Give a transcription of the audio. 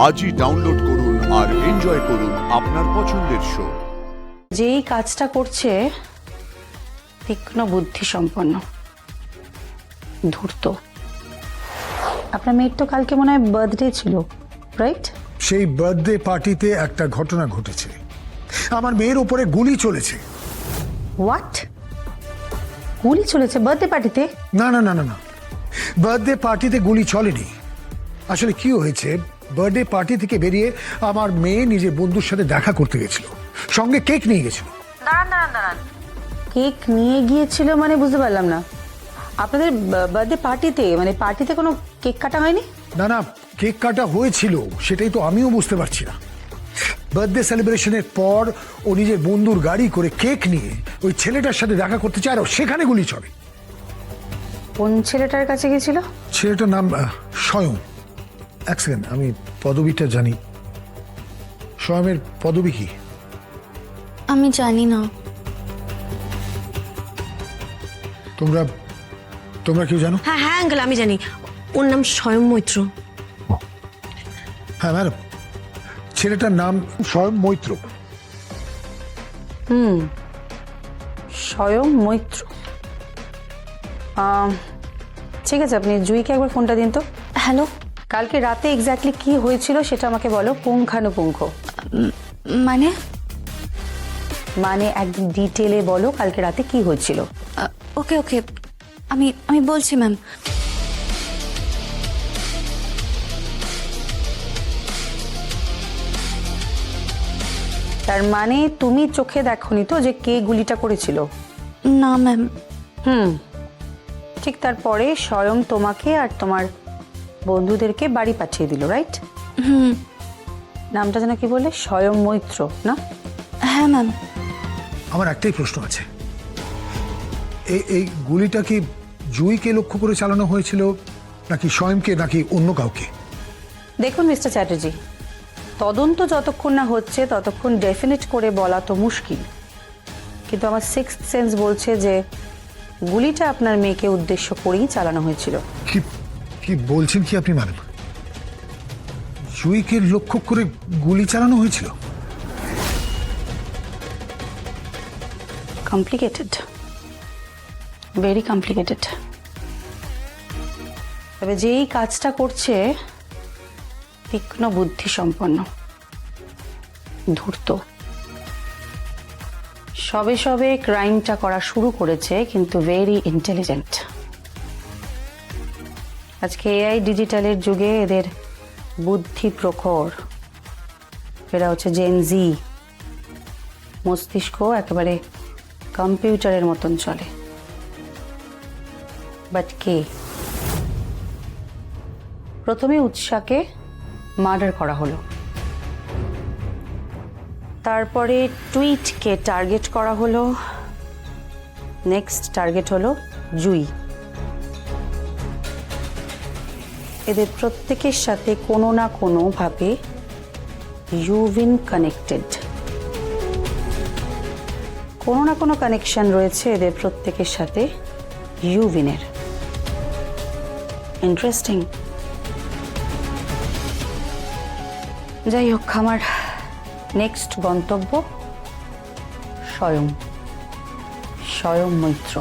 আজই ডাউনলোড করুন আর এনজয় করুন আপনার পছন্দের শো। যেই কাজটা করছে তীক্ষ্ণ বুদ্ধি সম্পন্ন, ধূর্ত। আপনার মেয়ের তো কালকে মনে হয় বার্থডে ছিল, রাইট? সেই বার্থডে পার্টিতে একটা ঘটনা ঘটেছে। আমার মেয়ের ওপরে গুলি চলেছে। হোয়াট? গুলি চলেছে বার্থডে পার্টিতে? না না না না না, বার্থডে পার্টিতে গুলি চলেনি। আসলে কি হয়েছে, বার্থডে পার্টি থেকে বেরিয়ে আমার মেয়ে নিজের বন্ধুর সাথে দেখা করতে গেছিল, সঙ্গে কেক নিয়ে গেছিল। দাঁড়ান। কেক নিয়ে গিয়েছিল মানে বুঝতে পারলাম না। আপনাদের বার্থডে পার্টিতে মানে পার্টিতে কোনো কেক কাটা হয়নি? না না, কেক কাটা হয়েছিল, সেটাই তো আমিও বুঝতে পারছি না। বার্থডে সেলিব্রেশনের পর ও নিজের বন্ধুর গাড়ি করে কেক নিয়ে ওই ছেলেটার সাথে দেখা করতে চায়, আর সেখানে গুলি চলে। কোন ছেলেটার কাছে গেছিল? ছেলেটার নাম স্বয়ং। এক সেকেন্ড, আমি পদবিটা জানি। স্বয়ংয়ের পদবি কি? আমি জানি না। তোমরা তোমরা কেউ জানো? হ্যাঁ হ্যাঁ আঙ্কেল, আমি জানি। ওর নাম স্বয়ং মৈত্র। হ্যাঁ ম্যাডাম, ছেলেটার নাম স্বয়ং মৈত্র। স্বয়ং মৈত্র। ঠিক আছে, আপনি জুইকে একবার ফোনটা দিন তো। হ্যালো। কালকে রাতে এক্স্যাক্টলি কি হয়েছিল সেটা আমাকে বলো, পুঙ্খানুপুঙ্খ। মানে? মানে একদম ডিটেলে বলো কালকে রাতে কি হয়েছিল। ওকে ওকে, আমি আমি বলছি ম্যাম। তার মানে তুমি চোখে দেখোনি তো যে কে গুলিটা করেছিল? না ম্যাম। ঠিক তারপরে স্বয়ং তোমাকে আর তোমার বন্ধুদেরকে বাড়ি পাঠিয়ে দিল, রাইট? নামটা যেন কি বলে? স্বয়ং মৈত্র না? হ্যাঁ ম্যাম। আমার একটাই প্রশ্ন আছে, এই গুলিটা কি জুইকে লক্ষ্য করে চালানো হয়েছিল, নাকি স্বয়ংকে, নাকি অন্য কাউকে? দেখুন মিস্টার চ্যাটার্জি, তদন্ত যতক্ষণ না হচ্ছে ততক্ষণ ডেফিনেট করে বলা তো মুশকিল, কিন্তু আমার সিক্সথ সেন্স বলছে যে গুলিটা আপনার মেয়েকে উদ্দেশ্য করেই চালানো হয়েছিল। কি কি বলছেন কি আপনি ম্যাডাম? জুইকে লক্ষ্য করে গুলি চালানো হয়েছিল? Complicated, very complicated. তবে যেই কাজটা করছে তীক্ষ্ণ বুদ্ধি সম্পন্ন, ধূর্ত। সবে সবে ক্রাইমটা করা শুরু করেছে, কিন্তু ভেরি ইন্টেলিজেন্ট। আজকে এআই ডিজিটালের যুগে এদের বুদ্ধি প্রখর। এরা হচ্ছে জেন জি, মস্তিষ্ক একেবারে কম্পিউটারের মতন চলে। বাট কে? প্রথমে উৎসাকে মার্ডার করা হলো, তারপরে টুইটকে টার্গেট করা হলো, নেক্সট টার্গেট হলো জুই। এদের প্রত্যেকের সাথে কোনো না কোনো ভাবে ইউভিন কানেক্টেড। কোনো না কোনো কানেকশন রয়েছে এদের প্রত্যেকের সাথে ইউভিনের। ইন্টারেস্টিং। যাই হোক, আমার নেক্সট গন্তব্য স্বয়ং মৈত্র।